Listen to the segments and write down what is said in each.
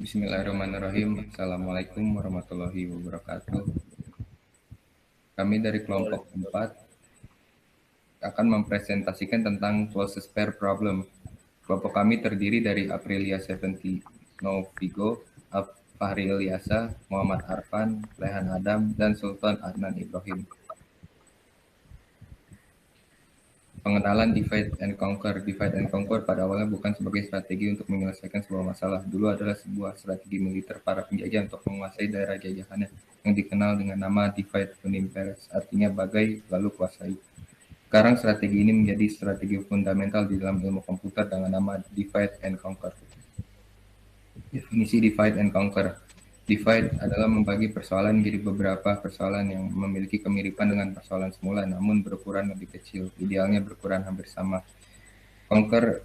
Bismillahirrahmanirrahim. Assalamualaikum warahmatullahi wabarakatuh. Kami dari kelompok 4 akan mempresentasikan tentang closest pair problem. Kelompok kami terdiri dari Aprilia Seventino Vigo, Fahri Ilyasa, Muhammad Arfan, Rehan Adam, dan Sultan Adnan Ibrahim. Pengenalan divide and conquer. Divide and conquer pada awalnya bukan sebagai strategi untuk menyelesaikan sebuah masalah. Dulu adalah sebuah strategi militer para penjajah untuk menguasai daerah jajahannya yang dikenal dengan nama divide unimperium, artinya bagai lalu kuasai. Sekarang strategi ini menjadi strategi fundamental di dalam ilmu komputer dengan nama divide and conquer. Definisi divide and conquer. Divide adalah membagi persoalan menjadi beberapa persoalan yang memiliki kemiripan dengan persoalan semula, namun berukuran lebih kecil, idealnya berukuran hampir sama. Conquer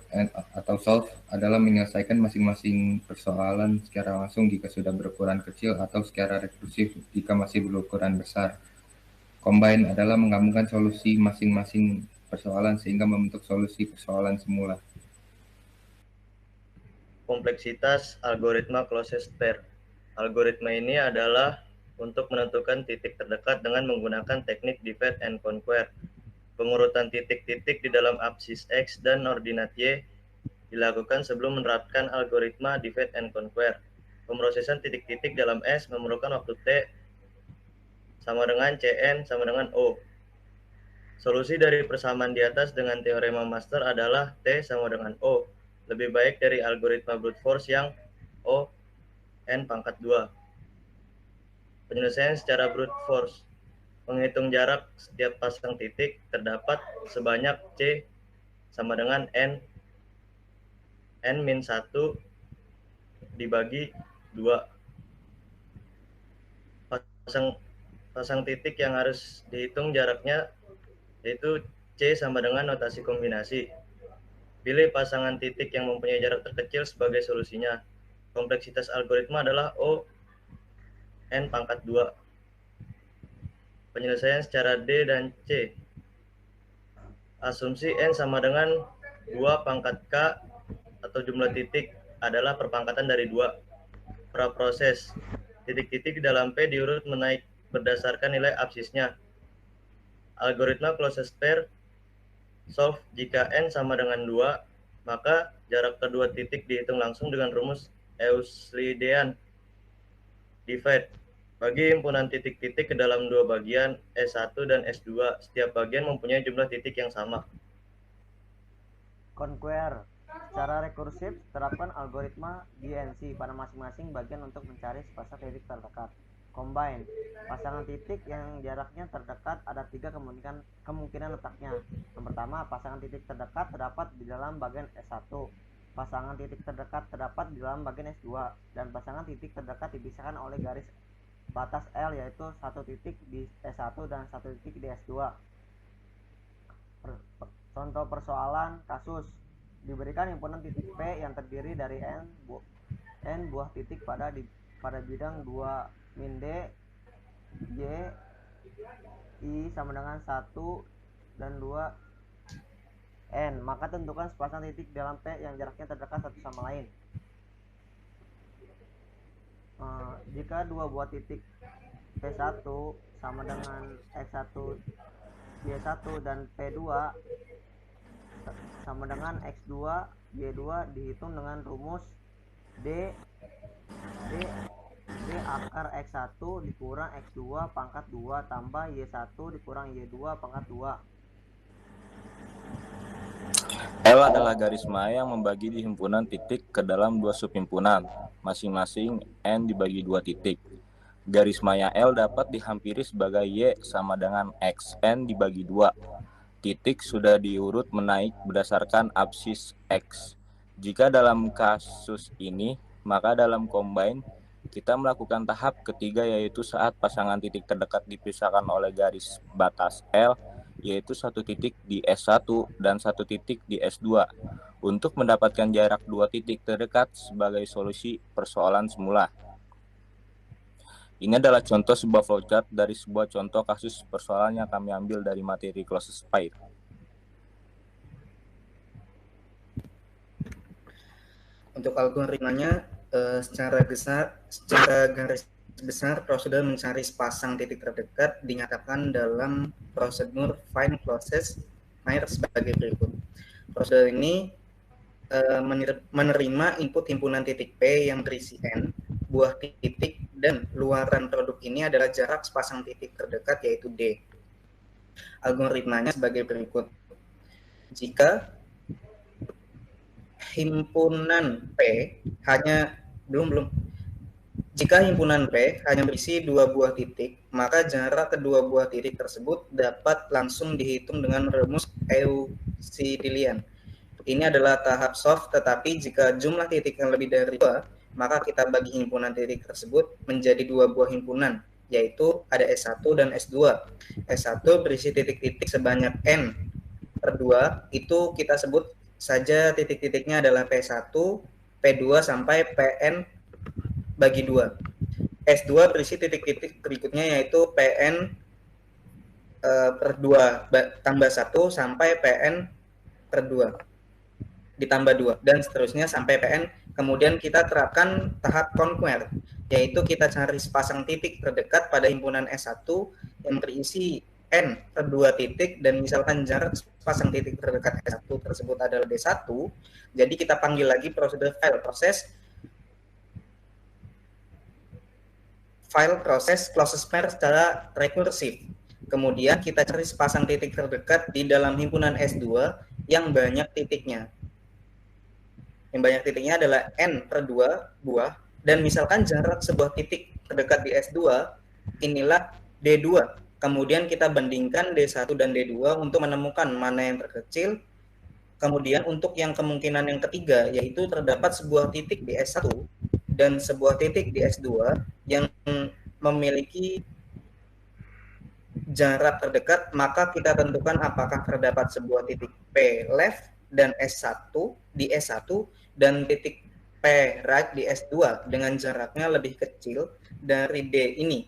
atau solve adalah menyelesaikan masing-masing persoalan secara langsung jika sudah berukuran kecil atau secara rekursif jika masih berukuran besar. Combine adalah menggabungkan solusi masing-masing persoalan sehingga membentuk solusi persoalan semula. Kompleksitas algoritma closest pair. Algoritma ini adalah untuk menentukan titik terdekat dengan menggunakan teknik divide and conquer. Pengurutan titik-titik di dalam absis X dan ordinat Y dilakukan sebelum menerapkan algoritma divide and conquer. Pemrosesan titik-titik dalam S memerlukan waktu T sama dengan Cn sama dengan O. Solusi dari persamaan di atas dengan teorema master adalah T sama dengan O. Lebih baik dari algoritma brute force yang O n pangkat 2. Penyelesaian secara brute force. Menghitung jarak setiap pasang titik terdapat sebanyak C sama dengan n min 1 dibagi 2. Pasang titik yang harus dihitung jaraknya yaitu C sama dengan notasi kombinasi. Pilih pasangan titik yang mempunyai jarak terkecil sebagai solusinya. Kompleksitas algoritma adalah O n pangkat 2. Penyelesaian secara D dan C. Asumsi n sama dengan 2 pangkat K atau jumlah titik adalah perpangkatan dari 2. Praproses. Titik-titik di dalam P diurut menaik berdasarkan nilai absisnya. Algoritma closest pair solve jika n sama dengan 2, maka jarak kedua titik dihitung langsung dengan rumus Euclidean divide. Bagi himpunan titik-titik ke dalam dua bagian S1 dan S2, setiap bagian mempunyai jumlah titik yang sama. Conquer. Secara rekursif, terapkan algoritma DNC pada masing-masing bagian untuk mencari sepasang titik terdekat. Combine. Pasangan titik yang jaraknya terdekat ada 3 kemungkinan letaknya. Yang pertama, pasangan titik terdekat terdapat di dalam bagian S1. Pasangan titik terdekat terdapat di dalam bagian S2. Dan pasangan titik terdekat dipisahkan oleh garis batas L, yaitu satu titik di S1 dan satu titik di S2. Contoh persoalan kasus. Diberikan himpunan titik P yang terdiri dari n buah titik pada bidang 2 min D, Y, I sama dengan 1 dan 2 n. Maka tentukan sepasang titik dalam P yang jaraknya terdekat satu sama lain. Jika dua buah titik P1 sama dengan X1 Y1 dan P2 sama dengan X2 Y2 dihitung dengan rumus D akar X1 dikurang X2 pangkat 2 tambah Y1 dikurang Y2 pangkat 2. L adalah garis maya yang membagi di himpunan titik ke dalam 2 subhimpunan, masing-masing N dibagi 2 titik. Garis maya L dapat dihampiri sebagai Y sama dengan X N dibagi 2. Titik sudah diurut menaik berdasarkan absis X. Jika dalam kasus ini, maka dalam combine, kita melakukan tahap ketiga, yaitu saat pasangan titik terdekat dipisahkan oleh garis batas L, yaitu satu titik di S1 dan satu titik di S2, untuk mendapatkan jarak 2 titik terdekat sebagai solusi persoalan semula. Ini adalah contoh sebuah flowchart dari sebuah contoh kasus persoalan yang kami ambil dari materi closest pair. Untuk algoritmanya secara garis besar, prosedur mencari sepasang titik terdekat dinyatakan dalam prosedur find closest pair sebagai berikut. Prosedur ini menerima input himpunan titik P yang berisi N, buah titik, dan luaran produk ini adalah jarak sepasang titik terdekat yaitu D. Algoritmanya sebagai berikut. Jika himpunan P hanya jika himpunan P hanya berisi 2 buah titik, maka jarak kedua buah titik tersebut dapat langsung dihitung dengan rumus Euclidean. Ini adalah tahap soft, tetapi jika jumlah titik yang lebih dari 2, maka kita bagi himpunan titik tersebut menjadi 2 buah himpunan, yaitu ada S1 dan S2. S1 berisi titik-titik sebanyak N per 2, itu kita sebut saja titik-titiknya adalah P1, P2 sampai Pn bagi 2. S2 berisi titik-titik berikutnya yaitu Pn per 2 tambah 1 sampai Pn per 2 ditambah 2 dan seterusnya sampai Pn. Kemudian kita terapkan tahap conquer, yaitu kita cari sepasang titik terdekat pada himpunan S1 yang berisi N per 2 titik, dan misalkan jarak sepasang titik terdekat S1 tersebut adalah D1, jadi kita panggil lagi prosedur file proses closest pair secara rekursif. Kemudian kita cari sepasang titik terdekat di dalam himpunan S2 yang banyak titiknya. Yang banyak titiknya adalah N per 2 buah, dan misalkan jarak sebuah titik terdekat di S2 inilah D2. Kemudian kita bandingkan D1 dan D2 untuk menemukan mana yang terkecil. Kemudian untuk yang kemungkinan yang ketiga, yaitu terdapat sebuah titik di S1 dan sebuah titik di S2 yang memiliki jarak terdekat, maka kita tentukan apakah terdapat sebuah titik P left dan S1 di S1 dan titik P right di S2 dengan jaraknya lebih kecil dari D ini.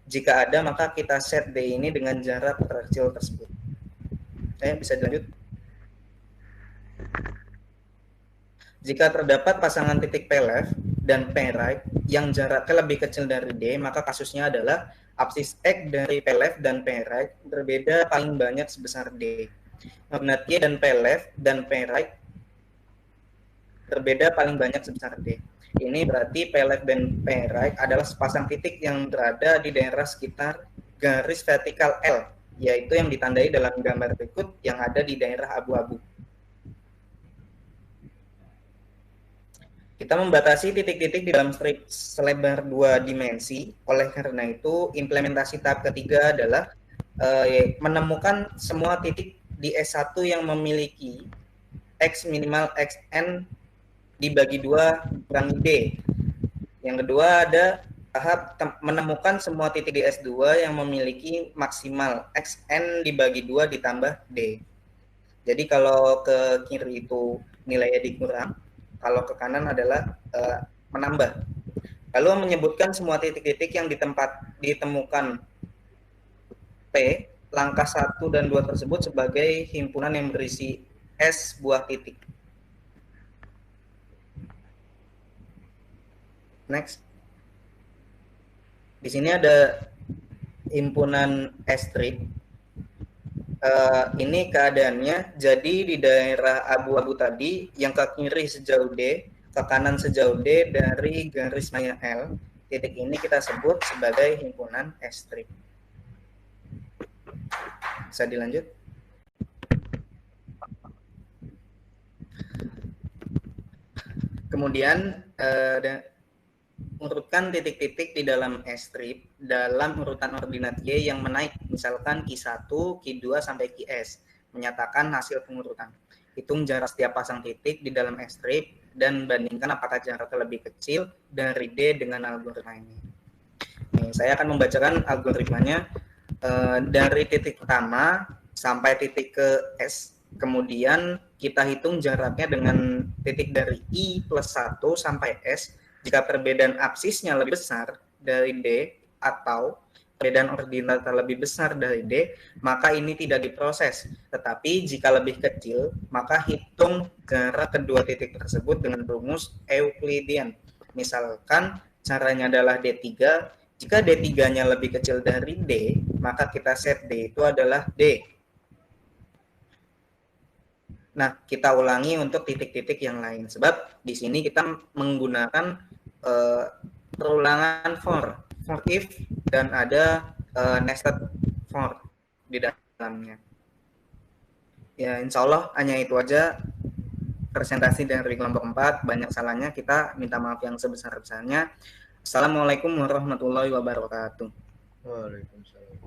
Jika ada, maka kita set D ini dengan jarak terkecil tersebut. Bisa dilanjut. Jika terdapat pasangan titik P left dan P right yang jaraknya lebih kecil dari D, maka kasusnya adalah absis X dari P left dan P right berbeda paling banyak sebesar D. Koordinat Y dan P left dan P right berbeda paling banyak sebesar D. Ini berarti P left dan P right adalah sepasang titik yang berada di daerah sekitar garis vertikal L, yaitu yang ditandai dalam gambar berikut yang ada di daerah abu-abu. Kita membatasi titik-titik di dalam strip selebar 2 dimensi. Oleh karena itu, implementasi tahap ketiga adalah menemukan semua titik di S1 yang memiliki X minimal XN dibagi 2 kurangi D. Yang kedua ada tahap menemukan semua titik di S2 yang memiliki maksimal XN dibagi 2 ditambah D. Jadi kalau ke kiri itu nilainya dikurang, kalau ke kanan adalah menambah. Lalu menyebutkan semua titik-titik yang ditemukan P, langkah 1 dan 2 tersebut sebagai himpunan yang berisi S buah titik. Next. Di sini ada himpunan S strip. Ini keadaannya, jadi di daerah abu-abu tadi yang ke kiri sejauh D, ke kanan sejauh D dari garis maya L, titik ini kita sebut sebagai himpunan S strip. Bisa dilanjut? Kemudian urutkan titik-titik di dalam S strip dalam urutan ordinat Y yang menaik, misalkan Q1, Q2 sampai Qs, menyatakan hasil pengurutan. Hitung jarak setiap pasang titik di dalam S strip dan bandingkan apakah jaraknya lebih kecil dari D dengan algoritma ini. Saya akan membacakan algoritmanya dari titik pertama sampai titik ke S. Kemudian kita hitung jaraknya dengan titik dari I plus 1 sampai S. Jika perbedaan absisnya lebih besar dari D atau perbedaan ordinat lebih besar dari D, maka ini tidak diproses. Tetapi jika lebih kecil, maka hitung jarak kedua titik tersebut dengan rumus Euclidean. Misalkan caranya adalah D3, jika D3-nya lebih kecil dari D, maka kita set D itu adalah D. Nah, kita ulangi untuk titik-titik yang lain. Sebab di sini kita menggunakan perulangan for if, dan ada nested for di dalamnya. Ya, insya Allah hanya itu aja presentasi dari kelompok 4. Banyak salahnya, kita minta maaf yang sebesar-besarnya. Assalamualaikum warahmatullahi wabarakatuh. Waalaikumsalam.